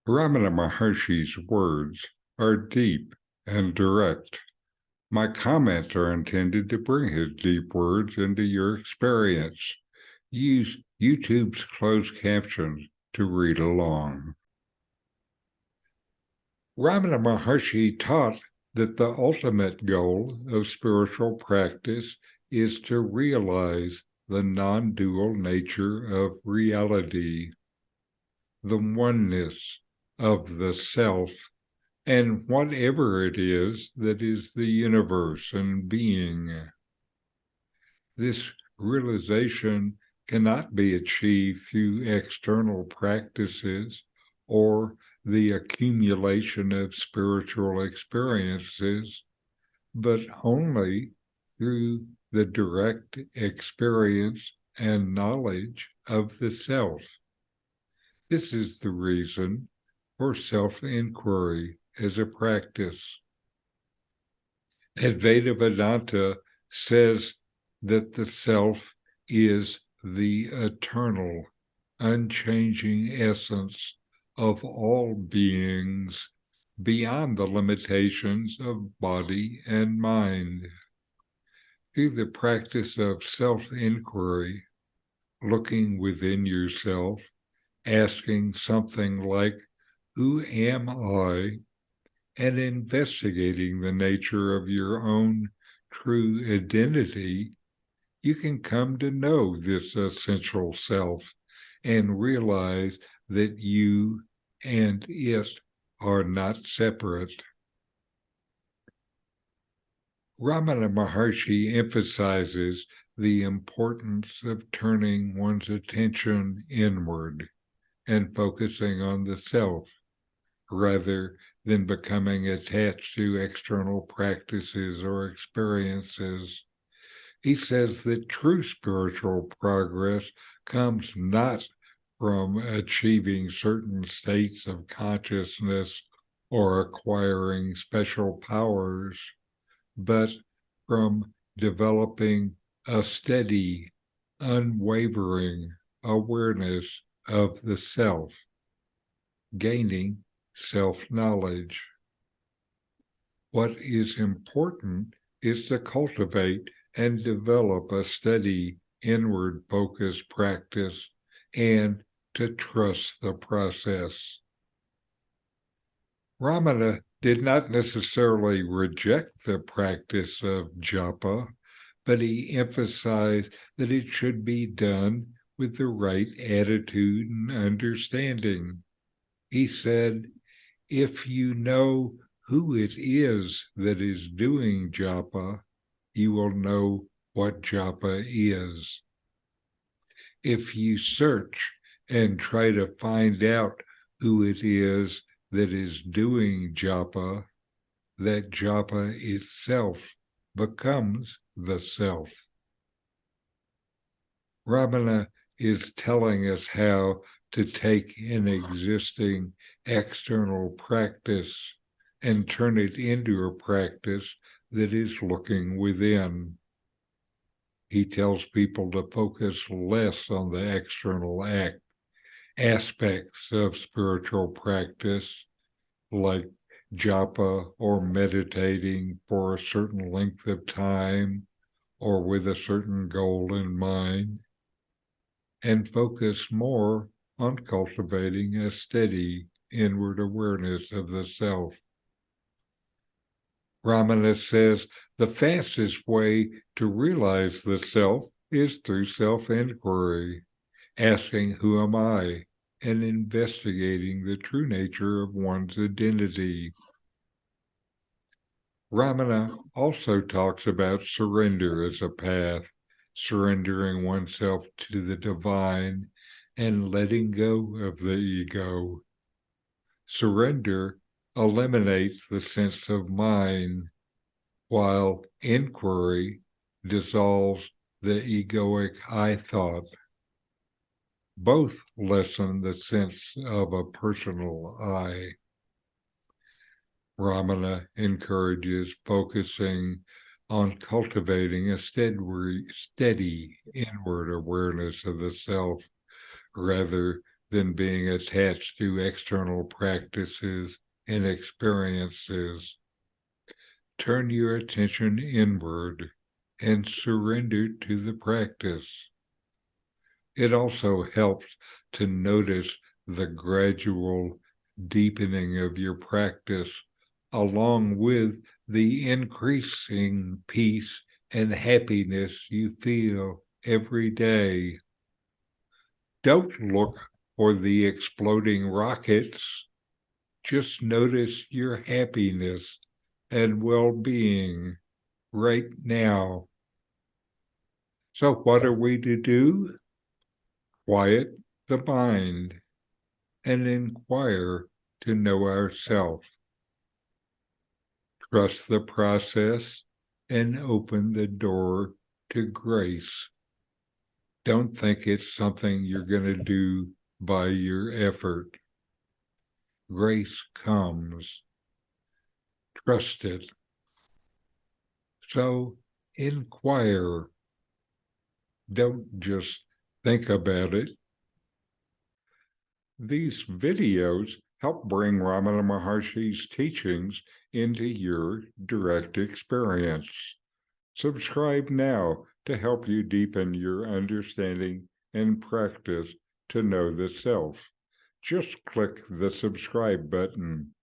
Ramana Maharshi's words are deep and direct. My comments are intended to bring his deep words into your experience. Use YouTube's closed captions to read along. Ramana Maharshi taught that the ultimate goal of spiritual practice is to realize the non-dual nature of reality, the oneness of the self, and whatever it is that is the universe and being. This realization cannot be achieved through external practices or the accumulation of spiritual experiences, but only through the direct experience and knowledge of the self. This is the reason for self-inquiry as a practice. Advaita Vedanta says that the self is the eternal, unchanging essence of all beings beyond the limitations of body and mind. Through the practice of self-inquiry, looking within yourself, asking something like, "Who am I?" and investigating the nature of your own true identity, you can come to know this essential self and realize that you and it are not separate. Ramana Maharshi emphasizes the importance of turning one's attention inward and focusing on the self, rather than becoming attached to external practices or experiences. He says that true spiritual progress comes not from achieving certain states of consciousness or acquiring special powers, but from developing a steady, unwavering awareness of the self, gaining self-knowledge. What is important is to cultivate and develop a steady inward focus practice and to trust the process. Ramana did not necessarily reject the practice of japa, but he emphasized that it should be done with the right attitude and understanding. He said, if you know who it is that is doing japa, you will know what japa is. If you search and try to find out who it is that is doing japa, that japa itself becomes the self. Ramana is telling us how to take an existing external practice and turn it into a practice that is looking within. He tells people to focus less on the external aspects of spiritual practice, like japa or meditating for a certain length of time or with a certain goal in mind, and focus more on cultivating a steady inward awareness of the self. Ramana says the fastest way to realize the self is through self-inquiry, asking, who am I? And investigating the true nature of one's identity. Ramana also talks about surrender as a path, surrendering oneself to the divine and letting go of the ego. Surrender eliminates the sense of mine, while inquiry dissolves the egoic I thought. Both lessen the sense of a personal I. Ramana encourages focusing on cultivating a steady inward awareness of the self, rather than being attached to external practices and experiences. Turn your attention inward and surrender to the practice. It also helps to notice the gradual deepening of your practice, along with the increasing peace and happiness you feel every day. Don't look for the exploding rockets. Just notice your happiness and well-being right now. So what are we to do? Quiet the mind and inquire to know ourselves. Trust the process and open the door to grace. Don't think it's something you're going to do by your effort. Grace comes. Trust it. So inquire. Don't just think about it. These videos help bring Ramana Maharshi's teachings into your direct experience. Subscribe now to help you deepen your understanding and practice to know the self. Just click the subscribe button.